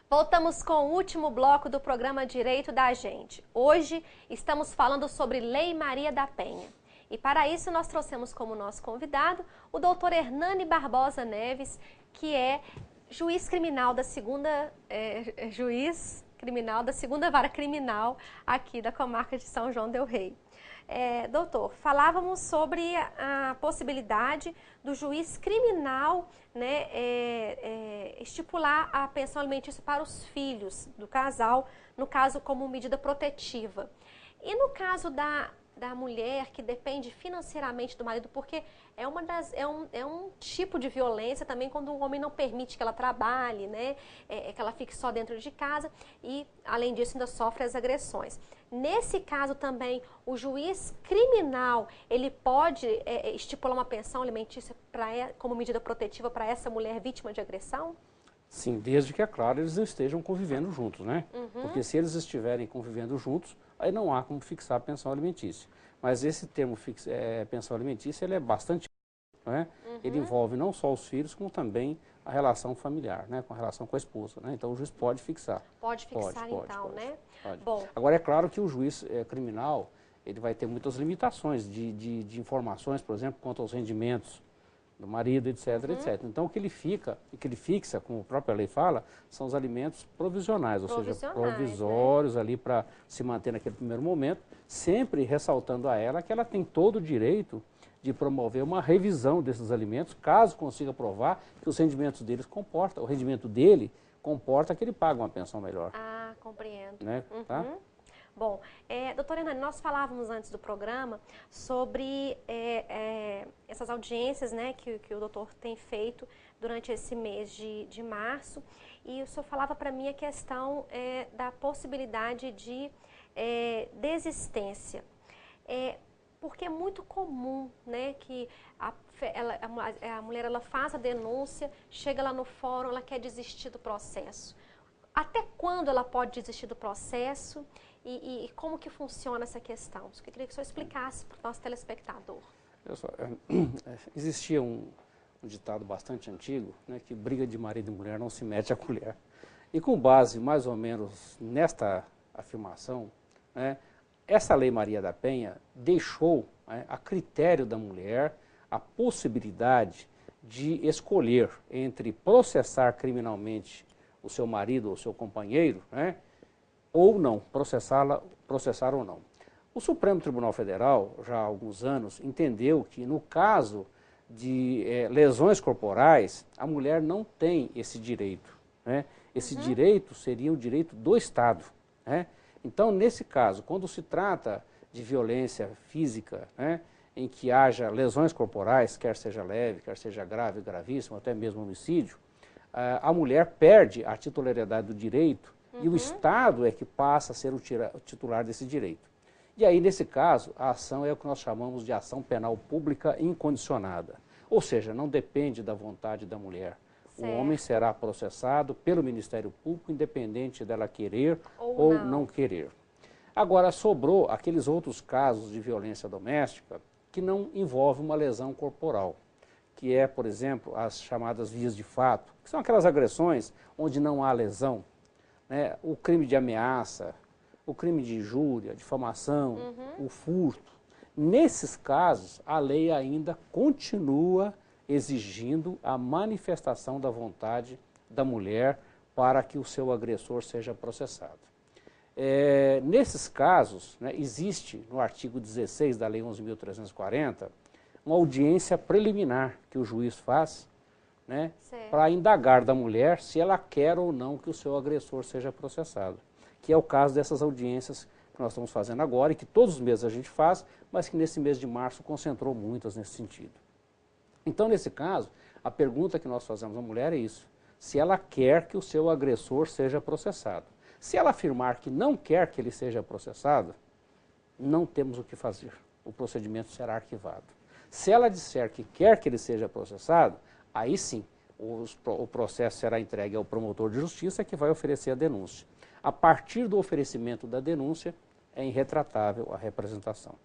Voltamos com o último bloco do programa Direito da Gente. Hoje estamos falando sobre Lei Maria da Penha. E para isso nós trouxemos como nosso convidado o doutor Hernani Barbosa Neves, que é juiz criminal da segunda Vara Criminal aqui da comarca de São João del Rei. Doutor, falávamos sobre a possibilidade do juiz criminal, né, estipular a pensão alimentícia para os filhos do casal, no caso como medida protetiva. E no caso da mulher que depende financeiramente do marido, porque é um tipo de violência também quando o homem não permite que ela trabalhe, né, que ela fique só dentro de casa e, além disso, ainda sofre as agressões. Nesse caso também, o juiz criminal, ele pode estipular uma pensão alimentícia como medida protetiva para essa mulher vítima de agressão? Sim, desde que, é claro, eles não estejam convivendo juntos, né? Porque se eles estiverem convivendo juntos, aí não há como fixar a pensão alimentícia. Mas esse termo pensão alimentícia, ele é bastante, né? Ele envolve não só os filhos, como também a relação familiar, né? Com a relação com a esposa, né? Então o juiz pode fixar. Pode fixar então, né? Pode. Bom. Agora é claro que o juiz criminal, ele vai ter muitas limitações de informações, por exemplo, quanto aos rendimentos do marido, etc, etc. Então o que ele fixa, como a própria lei fala, são os alimentos provisionais, ou seja, provisórios, né? Ali para se manter naquele primeiro momento, sempre ressaltando a ela que ela tem todo o direito de promover uma revisão desses alimentos, caso consiga provar que os rendimentos deles comportam, o rendimento dele comporta que ele paga uma pensão melhor. Ah, compreendo. Né? Tá? Bom, doutora Hernani, nós falávamos antes do programa sobre essas audiências, né, que o doutor tem feito durante esse mês de março, e o senhor falava para mim a questão da possibilidade de desistência. Porque é muito comum, né, que a mulher ela faz a denúncia, chega lá no fórum, ela quer desistir do processo. Até quando ela pode desistir do processo e como que funciona essa questão? Eu queria que o senhor explicasse para o nosso telespectador. Existia um ditado bastante antigo, né, que briga de marido e mulher não se mete a colher. E com base mais ou menos nesta afirmação, né, essa Lei Maria da Penha deixou, né, a critério da mulher a possibilidade de escolher entre processar criminalmente o seu marido ou seu companheiro, né, ou não, processar ou não. O Supremo Tribunal Federal, já há alguns anos, entendeu que no caso de lesões corporais, a mulher não tem esse direito, né? Esse direito seria o direito do Estado, né? Então, nesse caso, quando se trata de violência física, né, em que haja lesões corporais, quer seja leve, quer seja grave, gravíssimo, até mesmo homicídio, a mulher perde a titularidade do direito e o Estado é que passa a ser o titular desse direito. E aí, nesse caso, a ação é o que nós chamamos de ação penal pública incondicionada. Ou seja, não depende da vontade da mulher. Certo. O homem será processado pelo Ministério Público, independente dela querer ou não querer. Agora, sobrou aqueles outros casos de violência doméstica que não envolvem uma lesão corporal, que é, por exemplo, as chamadas vias de fato, que são aquelas agressões onde não há lesão, né? O crime de ameaça, o crime de injúria, difamação, o furto. Nesses casos, a lei ainda continua exigindo a manifestação da vontade da mulher para que o seu agressor seja processado. Nesses casos, né, existe no artigo 16 da Lei 11.340 uma audiência preliminar que o juiz faz, né, para indagar da mulher se ela quer ou não que o seu agressor seja processado, que é o caso dessas audiências que nós estamos fazendo agora e que todos os meses a gente faz, mas que nesse mês de março concentrou muitas nesse sentido. Então, nesse caso, a pergunta que nós fazemos à mulher é isso: se ela quer que o seu agressor seja processado. Se ela afirmar que não quer que ele seja processado, não temos o que fazer. O procedimento será arquivado. Se ela disser que quer que ele seja processado, aí sim, o processo será entregue ao promotor de justiça, que vai oferecer a denúncia. A partir do oferecimento da denúncia, é irretratável a representação.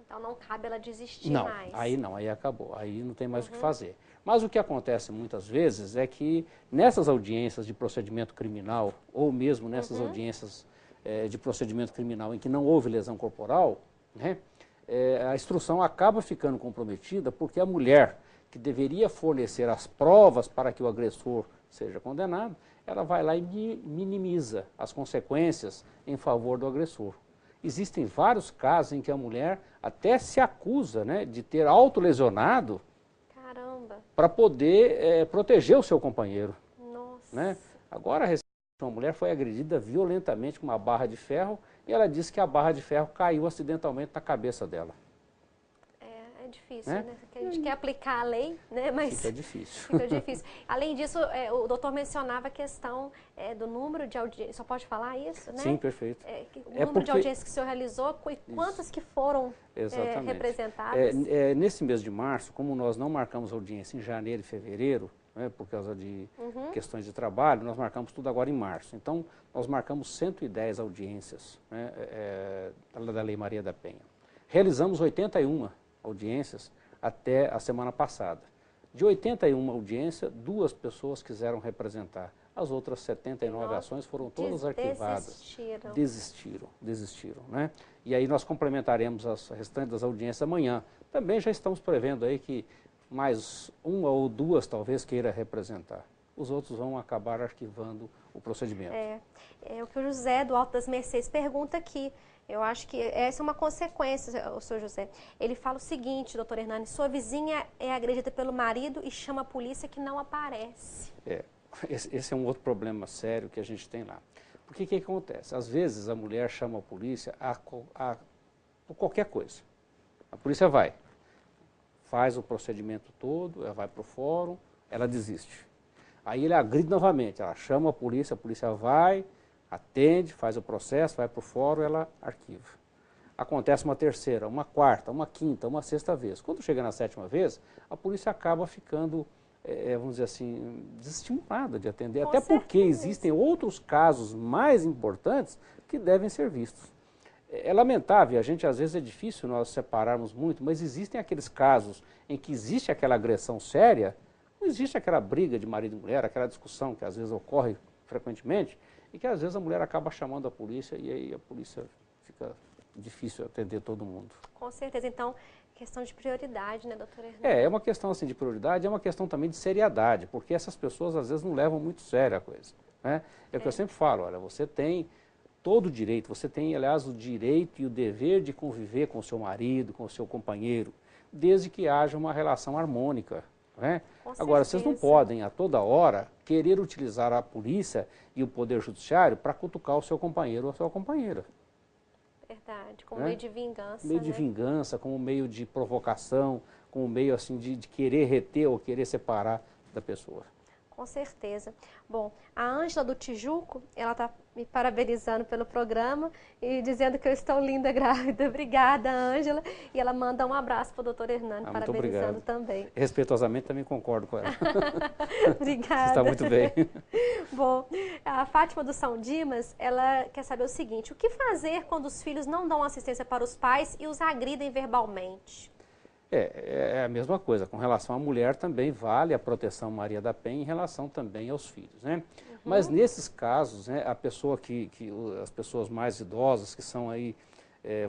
Então não cabe ela desistir Não, mais. aí não, aí acabou, aí não tem mais o que fazer. Mas o que acontece muitas vezes é que nessas audiências de procedimento criminal, ou mesmo nessas audiências de procedimento criminal em que não houve lesão corporal, né, a instrução acaba ficando comprometida porque a mulher que deveria fornecer as provas para que o agressor seja condenado, ela vai lá e minimiza as consequências em favor do agressor. Existem vários casos em que a mulher até se acusa, né, de ter autolesionado para poder proteger o seu companheiro. Nossa. Né? Agora, recentemente, uma mulher foi agredida violentamente com uma barra de ferro e ela disse que a barra de ferro caiu acidentalmente na cabeça dela. É difícil, né? Porque a gente quer aplicar a lei, né? Mas fica difícil. Fica difícil. Além disso, o doutor mencionava a questão do número de audiências. Só pode falar isso, né? Sim, perfeito. O número de audiências que o senhor realizou e quantas que foram representadas? Nesse mês de março, como nós não marcamos audiência em janeiro e fevereiro, né, por causa de questões de trabalho, nós marcamos tudo agora em março. Então, nós marcamos 110 audiências, né, da Lei Maria da Penha. Realizamos 81 audiências até a semana passada. De 81 audiências, 2 pessoas quiseram representar. As outras 79 ações foram todas arquivadas. Desistiram, né? E aí nós complementaremos as restantes das audiências amanhã. Também já estamos prevendo aí que mais 1 ou 2 talvez queira representar. Os outros vão acabar arquivando o procedimento. É o que o José do Alto das Mercês pergunta aqui. Eu acho que essa é uma consequência, o senhor José. Ele fala o seguinte, doutor Hernani, sua vizinha é agredida pelo marido e chama a polícia que não aparece. Esse é um outro problema sério que a gente tem lá. Porque o que acontece? Às vezes a mulher chama a polícia por qualquer coisa. A polícia vai, faz o procedimento todo, ela vai para o fórum, ela desiste. Aí ele agride novamente, ela chama a polícia vai, atende, faz o processo, vai para o fórum, ela arquiva. Acontece uma terceira, uma quarta, uma quinta, uma sexta vez. Quando chega na 7ª vez, a polícia acaba ficando, vamos dizer assim, desestimulada de atender. Até porque existem outros casos mais importantes que devem ser vistos. É lamentável, a gente às vezes é difícil nós separarmos muito, mas existem aqueles casos em que existe aquela agressão séria, não existe aquela briga de marido e mulher, aquela discussão que às vezes ocorre frequentemente, e que às vezes a mulher acaba chamando a polícia e aí a polícia fica difícil atender todo mundo. Com certeza. Então, questão de prioridade, né, doutora Hernani? É uma questão assim de prioridade, é uma questão também de seriedade, porque essas pessoas às vezes não levam muito sério a coisa. Né? É o que eu sempre falo, olha, você tem todo o direito, você tem, aliás, o direito e o dever de conviver com o seu marido, com o seu companheiro, desde que haja uma relação harmônica. Né? Agora, vocês não podem, a toda hora, querer utilizar a polícia e o Poder Judiciário para cutucar o seu companheiro ou a sua companheira. Verdade, como meio de vingança. Meio de vingança, como meio de provocação, como meio assim de querer reter ou querer separar da pessoa. Com certeza. Bom, a Ângela do Tijuco, ela está me parabenizando pelo programa e dizendo que eu estou linda grávida. Obrigada, Ângela. E ela manda um abraço para o doutor Hernani, parabenizando também. Respeitosamente também concordo com ela. Obrigada. Você está muito bem. Bom, a Fátima do São Dimas, ela quer saber o seguinte, o que fazer quando os filhos não dão assistência para os pais e os agridem verbalmente? É a mesma coisa, com relação à mulher também vale a proteção Maria da Penha em relação também aos filhos, né? Mas nesses casos, né, as pessoas mais idosas que são aí,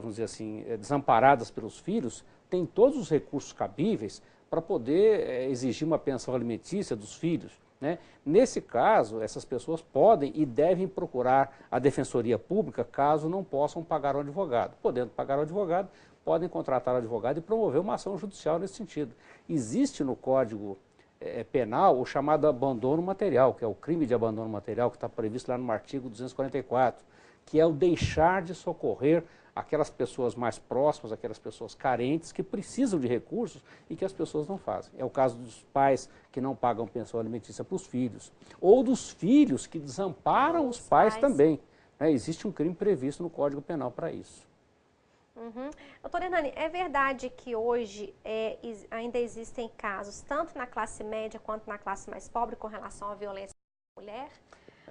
vamos dizer assim, desamparadas pelos filhos, têm todos os recursos cabíveis para poder exigir uma pensão alimentícia dos filhos, né? Nesse caso, essas pessoas podem e devem procurar a Defensoria Pública caso não possam pagar o advogado. Podendo pagar o advogado, podem contratar o advogado e promover uma ação judicial nesse sentido. Existe no Código Penal o chamado abandono material, que é o crime de abandono material, que está previsto lá no artigo 244, que é o deixar de socorrer aquelas pessoas mais próximas, aquelas pessoas carentes que precisam de recursos e que as pessoas não fazem. É o caso dos pais que não pagam pensão alimentícia para os filhos, ou dos filhos que desamparam os pais também. Existe um crime previsto no Código Penal para isso. Doutora Hernani, é verdade que hoje ainda existem casos, tanto na classe média quanto na classe mais pobre, com relação à violência contra a mulher?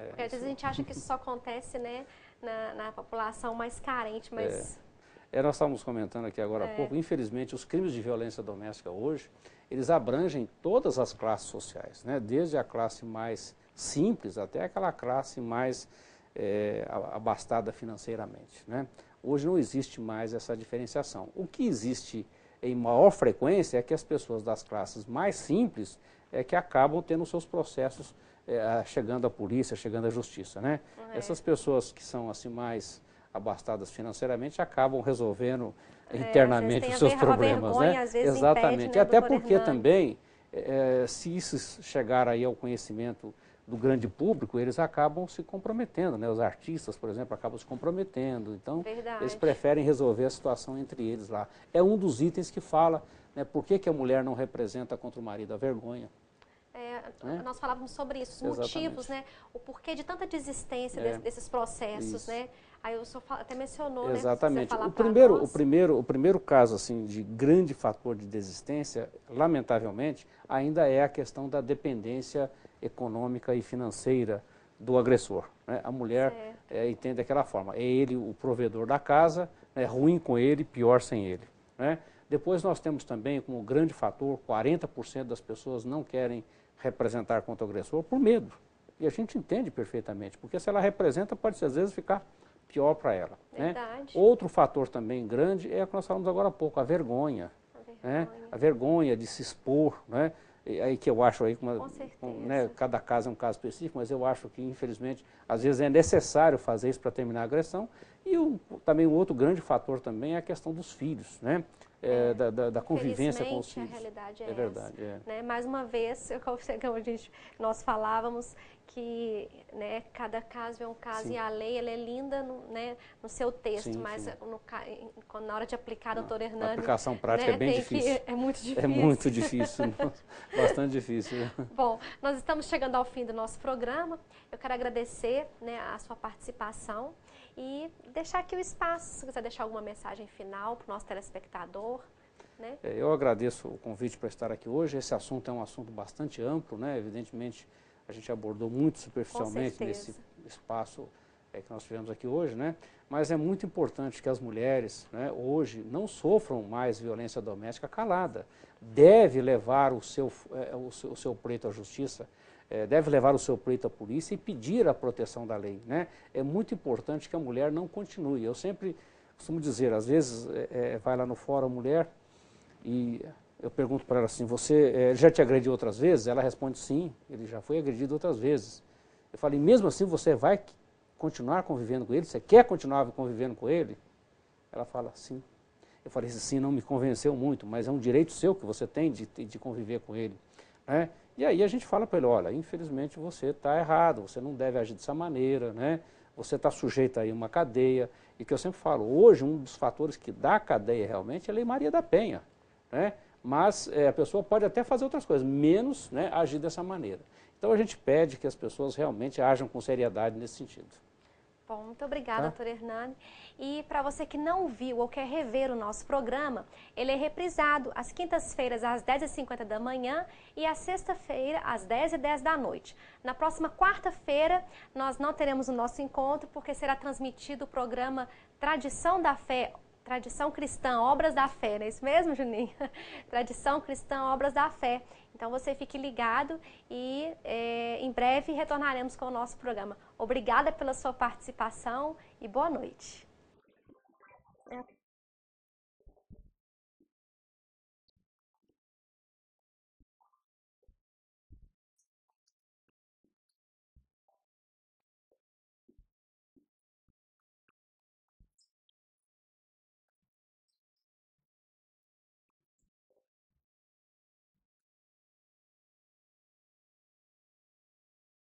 Porque às vezes a gente acha que isso só acontece, né, na população mais carente, mas... Nós estávamos comentando aqui agora há pouco, infelizmente, os crimes de violência doméstica hoje, eles abrangem todas as classes sociais, né? Desde a classe mais simples até aquela classe mais abastada financeiramente, né? Hoje não existe mais essa diferenciação. O que existe em maior frequência é que as pessoas das classes mais simples que acabam tendo seus processos chegando à polícia, chegando à justiça, né? Essas pessoas que são assim mais abastadas financeiramente acabam resolvendo internamente os seus problemas, vergonha, né? Às vezes Exatamente. impede, né, Até doutor porque Hernani? também, se isso chegar aí ao conhecimento do grande público, eles acabam se comprometendo, né? Os artistas, por exemplo, acabam se comprometendo. Então, eles preferem resolver a situação entre eles lá. É um dos itens que fala, né, por que a mulher não representa contra o marido a vergonha. Nós falávamos sobre isso, os motivos, né? O porquê de tanta desistência desses processos, né? Aí o senhor até mencionou, exatamente. né? O primeiro caso assim, de grande fator de desistência, lamentavelmente, ainda é a questão da dependência econômica e financeira do agressor, né? A mulher entende daquela forma, é ele o provedor da casa, é ruim com ele, pior sem ele, né? Depois nós temos também como grande fator, 40% das pessoas não querem representar contra o agressor por medo. E a gente entende perfeitamente, porque se ela representa, pode às vezes ficar pior para ela, né? Outro fator também grande é o que nós falamos agora há pouco, a vergonha. Né? A vergonha de se expor, né? Aí que eu acho aí, né, cada caso é um caso específico, mas eu acho que, infelizmente, às vezes é necessário fazer isso para terminar a agressão. E também um outro grande fator também é a questão dos filhos, né? Da convivência com os filhos. A realidade é verdade. Né? Mais uma vez, nós falávamos que, né, cada caso é um caso e a lei ela é linda no seu texto, mas na hora de aplicar, doutor Hernani... A aplicação prática, né, é bem difícil. É muito difícil. É muito difícil, bastante difícil. Bom, nós estamos chegando ao fim do nosso programa. Eu quero agradecer, né, a sua participação e deixar aqui o espaço, se quiser deixar alguma mensagem final para o nosso telespectador. Né? Eu agradeço o convite para estar aqui hoje. Esse assunto é um assunto bastante amplo, né? Evidentemente, a gente abordou muito superficialmente nesse espaço que nós tivemos aqui hoje, né? Mas é muito importante que as mulheres, né, hoje não sofram mais violência doméstica calada. Deve levar o seu pleito à justiça, deve levar o seu pleito à polícia e pedir a proteção da lei, né? É muito importante que a mulher não continue. Eu sempre costumo dizer, às vezes vai lá no fórum a mulher e eu pergunto para ela assim, você já te agrediu outras vezes? Ela responde, sim, ele já foi agredido outras vezes. Eu falei, mesmo assim você vai continuar convivendo com ele? Você quer continuar convivendo com ele? Ela fala, sim. Eu falei, sim, não me convenceu muito, mas é um direito seu que você tem de conviver com ele, né? E aí a gente fala para ele, olha, infelizmente você está errado, você não deve agir dessa maneira, né? Você está sujeito aí a uma cadeia. E que eu sempre falo, hoje um dos fatores que dá cadeia realmente é a Lei Maria da Penha, né? Mas a pessoa pode até fazer outras coisas, menos, né, agir dessa maneira. Então a gente pede que as pessoas realmente ajam com seriedade nesse sentido. Bom, muito obrigada, doutor Hernani. E para você que não viu ou quer rever o nosso programa, ele é reprisado às quintas-feiras às 10h50 da manhã e às sexta-feira às 10h10 da noite. Na próxima quarta-feira nós não teremos o nosso encontro porque será transmitido o programa Tradição da Fé, Tradição Cristã, Obras da Fé, não é isso mesmo, Juninho? Tradição Cristã, Obras da Fé. Então você fique ligado e em breve retornaremos com o nosso programa. Obrigada pela sua participação e boa noite.